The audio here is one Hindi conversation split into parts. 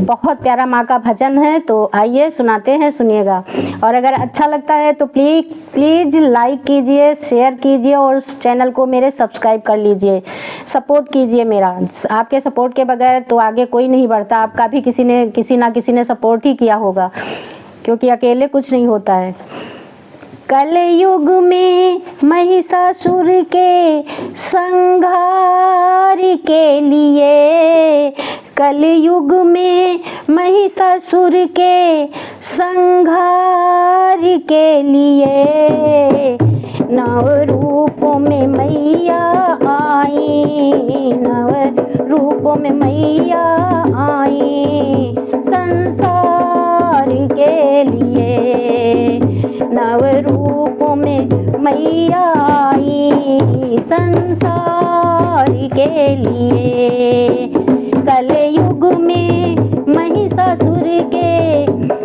बहुत प्यारा माँ का भजन है, तो आइए सुनाते हैं, सुनिएगा। और अगर अच्छा लगता है तो प्लीज़ लाइक कीजिए, शेयर कीजिए और उस चैनल को मेरे सब्सक्राइब कर लीजिए, सपोर्ट कीजिए मेरा। आपके सपोर्ट के बगैर तो आगे कोई नहीं बढ़ता। आपका भी किसी ना किसी ने सपोर्ट ही किया होगा, क्योंकि अकेले कुछ नहीं होता है। कलयुग में महिषासुर के संहार के लिए, कलयुग में महिषासुर के संहार के लिए नव रूपों में मैया आई, नव रूपों में मैया आई संसार के लिए, नव रूपों में मैया आई संसार के लिए। कलयुग में महिषासुर के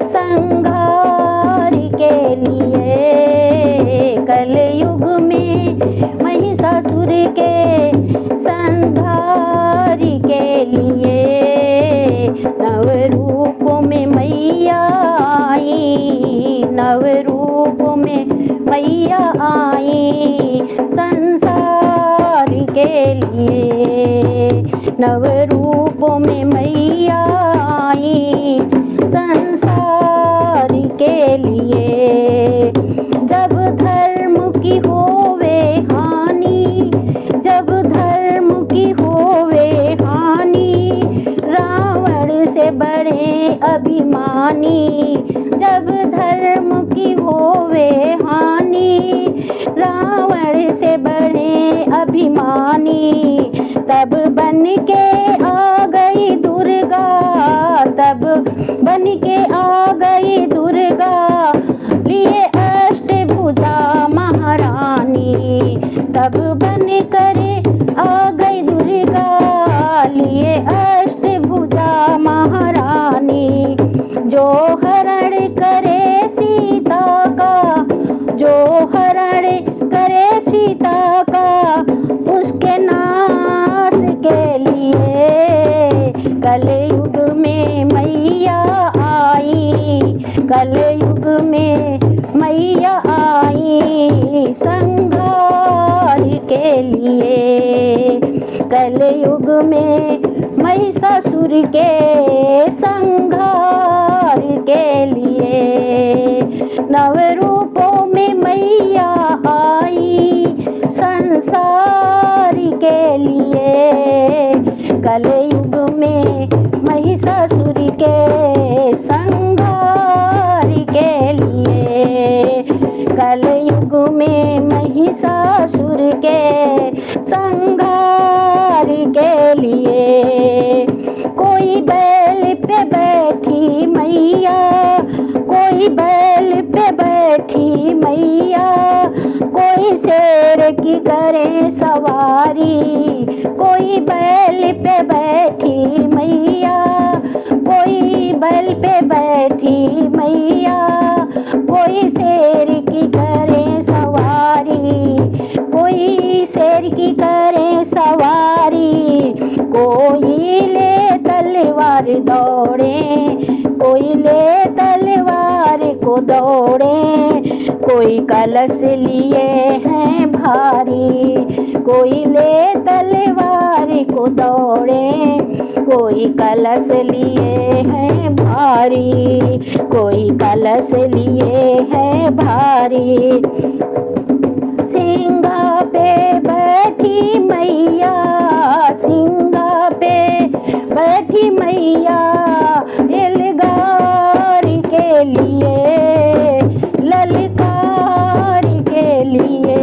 संहार के लिए, कलयुग में महिषासुर के संहार के लिए नव रूपों में मैया आई, नव रूपों में मैया आई संसार के लिए, नव रूपों में मैया आई संसार के लिए। जब धर्म की होवे हानि, जब धर्म की होवे हानि, रावण से बड़े अभिमानी, जब धर्म की होवे हानि, रावण से बड़े अभिमानी, तब बन के आ गई दुर्गा, तब बन के आ गई दुर्गा, लिए अष्टभुजा महारानी, तब बन करे आ गई दुर्गा, लिए अष्टभुजा महारानी। जो हरण करे सीता का, जो हरण करे सीता का, उसके नाश के लिए कलयुग में मैया आई, कलयुग में मैया आई संहार के लिए, कलयुग में महिषासुर के संहार के लिए नव रूपों में मैया आई संसार के लिए, कलयुग में महिषासुर के संहार के लिए, कलयुग में महिषासुर के संहार के लिए। कोई बैल पे बैठी मैया, कोई बैल पे बैठी मैया, कोई शेर की करे सवारी, कोई बैल पे बैठी मैया, कोई बैल पे बैठी मैया, कोई शेर की करे सवारी, कोई शेर की करे सवारी, कोई ले तलवार दौड़े, कोई ले तलवार को दौड़े, कोई कलश लिए हैं भारी, कोई ले तलवार को दौड़े, कोई कलश लिए हैं भारी, कोई कलश लिए हैं भारी। सिंघा पे बैठी मैया, सिंघा पे बैठी मैया, एलगार के लिए, ललकार के लिए,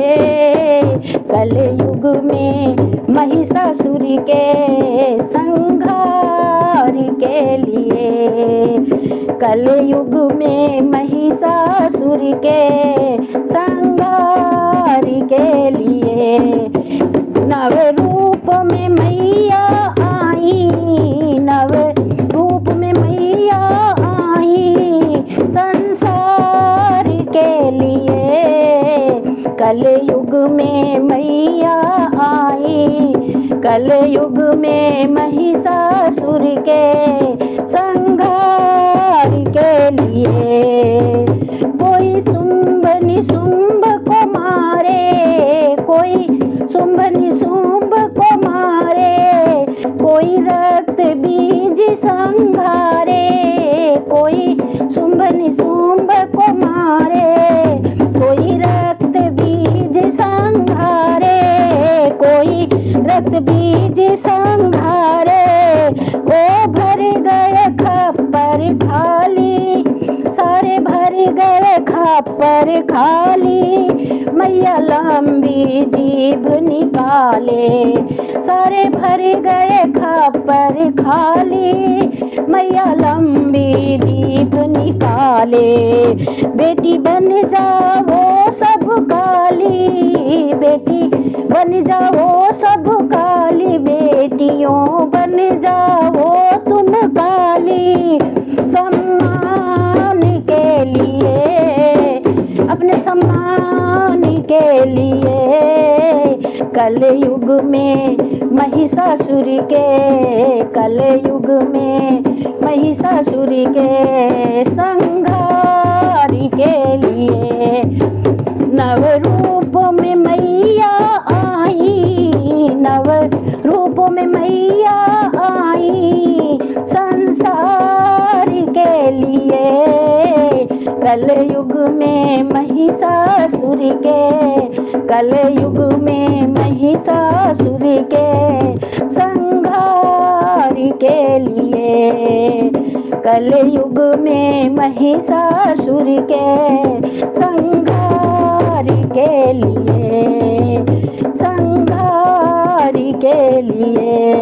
कलयुग में महिषासुर के संहार के लिए, कलयुग में महिषासुर के संहार के लिए नव रूप में मैया आई, नव रूप में मैया आई संसार के लिए, कलयुग में मैया आई, कलयुग में महिषासुर के संग संघारे, कोई शुंभ निशुंभ को मारे, कोई रक्त बीज संघारे, कोई रक्त बीज संघारे। ओ भर गए खप्पर खाली, सारे भर गए खप्पर खाली, मैया लंबी जीभ निकाले, सारे भर गए खप्पर खाली, मैया लंबी जीभ निकाले। बेटी बन जाओ सब काली, बेटी बन जाओ सब काली, बेटियों बन जाओ तुम काली, सम्मान के लिए, अपने सम्मान के लिए। कलयुग में महिषासुर के, कलयुग में महिषासुर के संहार के लिए। नव रूप में मैया आई, नव रूप में मैया आई, संसार के लिए। कलयुग में महिषासुर के, कलयुग में महिषासुर के संहार के लिए। कलयुग में महिषासुर के संहार के लिए, संहार के लिए।